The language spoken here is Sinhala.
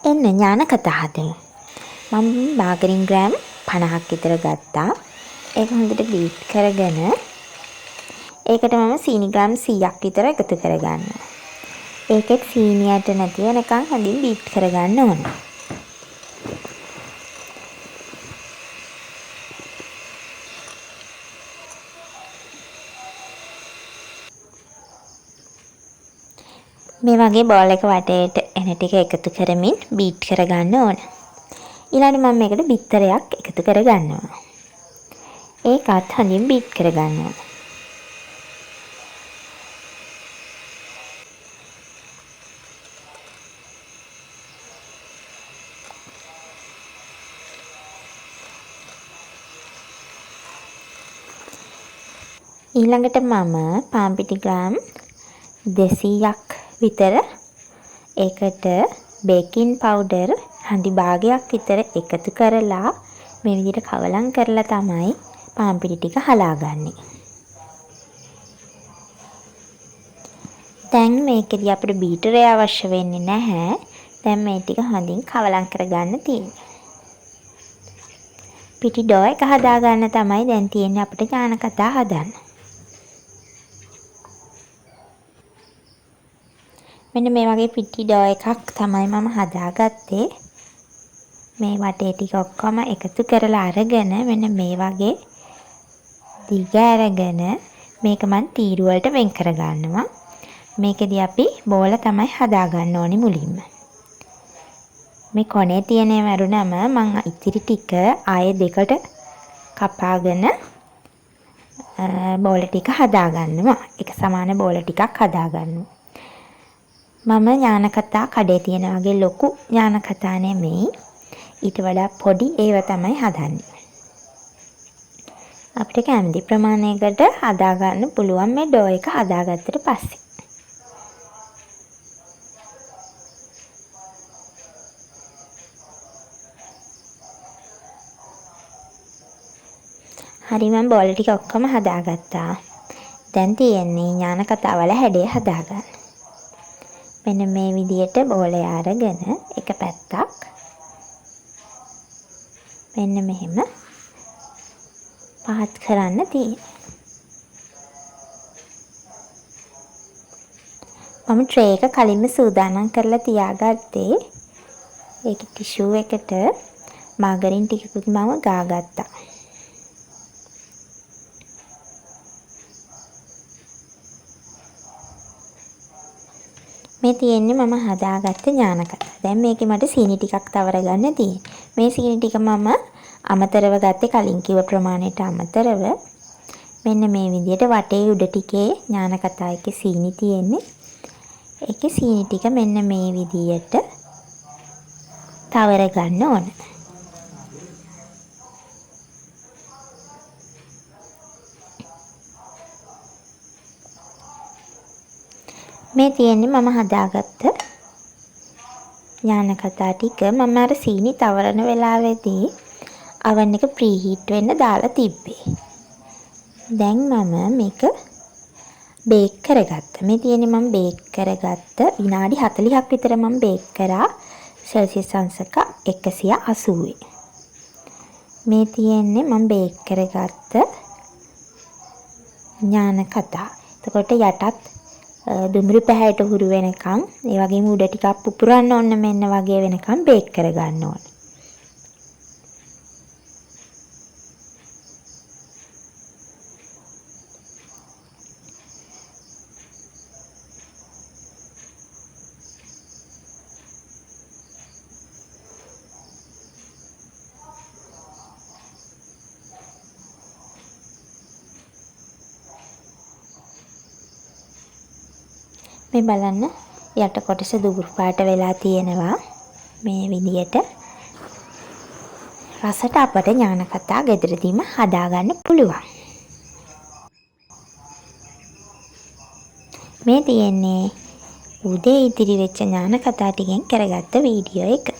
එන්න ඥාන කතා හදමු. මම මාගරින් ග්‍රෑම් 50ක් විතර ගත්තා. ඒක හොඳට බීට් කරගෙන ඒකට මම සීනි ග්‍රෑම් 100ක් විතර එකතු කරගන්නවා. ඒකෙත් සීනියට නැති වෙනකන් හොඳින් බීට් කරගන්න ඕන. මේ වගේ බෝල් එක වටේට එන ටික එකතු කරමින් බීට් කරගන්න ඕන. ඊළඟට මම මේකට බිත්තරයක් එකතු කරගන්නවා. ඒකත් හොඳින් බීට් කරගන්නවා. ඊළඟට මම පාන් පිටි ග්‍රෑම් 200ක් විතර ඒකට බේකින් පවුඩර් හඳි භාගයක් විතර එකතු කරලා මේ විදිහට කවලම් කරලා තමයි පාන් පිටි ටික හලාගන්නේ. දැන් මේකෙදි අපිට බීටරේ අවශ්‍ය වෙන්නේ නැහැ. දැන් මේ ටික හොඳින් කවලම් කරගන්න තියෙනවා. පිටි ඩෝ එක හදාගන්න තමයි දැන් තියෙන්නේ අපිට ඥාන කතා හදන්න. මෙන්න මේ වගේ පිටි ඩෝ එකක් තමයි මම හදාගත්තේ. මේ වටේ ටික ඔක්කොම එකතු කරලා අරගෙන මෙන්න මේ වගේ දිග අරගෙන මේක මම තීරු වලට වෙන් කරගන්නවා. මේකෙදි අපි බෝල තමයි හදාගන්න ඕනි මුලින්ම. මේ කොනේ තියෙන මරුණම මම ඉතිරි ටික ආයේ දෙකට කපාගෙන බෝල ටික හදාගන්නවා. එක සමාන බෝල ටිකක් හදාගන්නවා. මම ඥාන කතා කඩේ තියෙන වගේ ලොකු ඥාන කතා නෙමෙයි. ඊට වඩා පොඩි ඒව තමයි හදන්නේ. අපිට කැමති ප්‍රමාණයකට හදාගන්න පුළුවන් මේ ඩෝ එක හදාගත්තට පස්සේ. හරි මම බෝල ටික ඔක්කොම හදාගත්තා. දැන් තියෙන්නේ ඥාන කතාවල හැඩය හදාගන්න. මෙන්න මේ විදියට බෝලය අරගෙන එක පැත්තක් මෙන්න මෙහෙම පහත් කරන්න තියෙනවා. මම ට්‍රේ එක කලින්ම සූදානම් කරලා තියාගත්තේ. ඒක ටිෂු එකට මාගරින් ටිකකුත් මම ගාගත්තා. මේ තියෙන්නේ මම හදාගත්ත ඥාන කතා. දැන් මේකේ මට සීනි ටිකක් තවර ගන්න තියෙන්නේ. මේ සීනි ටික මම අමතරව ගත්තේ කලින් කිව්ව ප්‍රමාණයට අමතරව. මෙන්න මේ විදිහට වටේ උඩ ටිකේ ඥාන කතා එකේ සීනි තියෙන්නේ. ඒකේ සීනි ටික මෙන්න මේ විදිහට තවර ගන්න ඕන. මේ තියෙන්නේ මම හදාගත්ත ඥාන කතා ටික. මම අර සීනි තවරන වෙලාවේදී oven එක ප්‍රීහීට් වෙන්න දාලා තිබ්බේ. දැන් මම මේක බේක් කරගත්තා. මේ තියෙන්නේ මම බේක් කරගත්ත විනාඩි 40ක් විතර මම බේක් කරා සෙල්සියස් අංශක 180. මේ තියෙන්නේ මම බේක් කරගත්ත ඥාන කතා. එතකොට යටත් දුම්රිය පැහැයට හුරු වෙනකන් ඒ වගේම උඩ ටිකක් පුපුරන්න ඕන මෙන්න වගේ වෙනකන් බේක් කරගන්න ඕන. මේ බලන්න යට කොටස දුඹුරු පාට වෙලා තියෙනවා. මේ විදියට රසට අපට ඥාන කතා ගෙදරදීම හදාගන්න පුළුවන්. මේ තියෙන්නේ උදේ ඉතිරි වෙච්ච ඥාන කතා ටිකෙන් කරගත්ත වීඩියෝ එක.